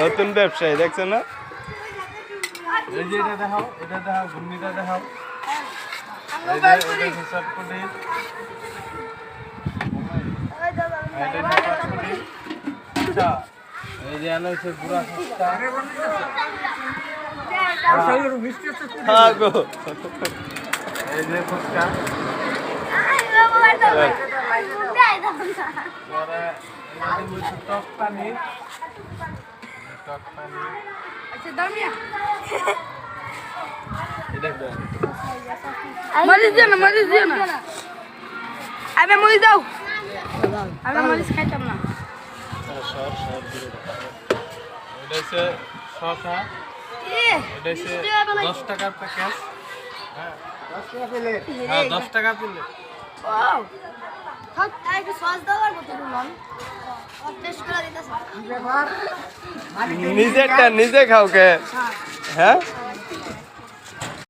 নতুন ব্যবসায়ী দেখছো না? এই যে এটা দেখাও, ঘুগনিটা দেখাও। এই যে আনো হচ্ছে পুরা ফুচকা। হ্যাঁ গো এই যে ফুচকা। পরে এই যে হচ্ছে টক পানি। মরিচ দিও না আমি মরিচ দাও আমি মরিচ খাইতাম না এটা হচ্ছে শসা। এটা হচ্ছে 10 টাকার প্যাকেট। হ্যাঁ 10 টাকা প্লেট। নিজেরটা নিজে খাও কে? হ্যাঁ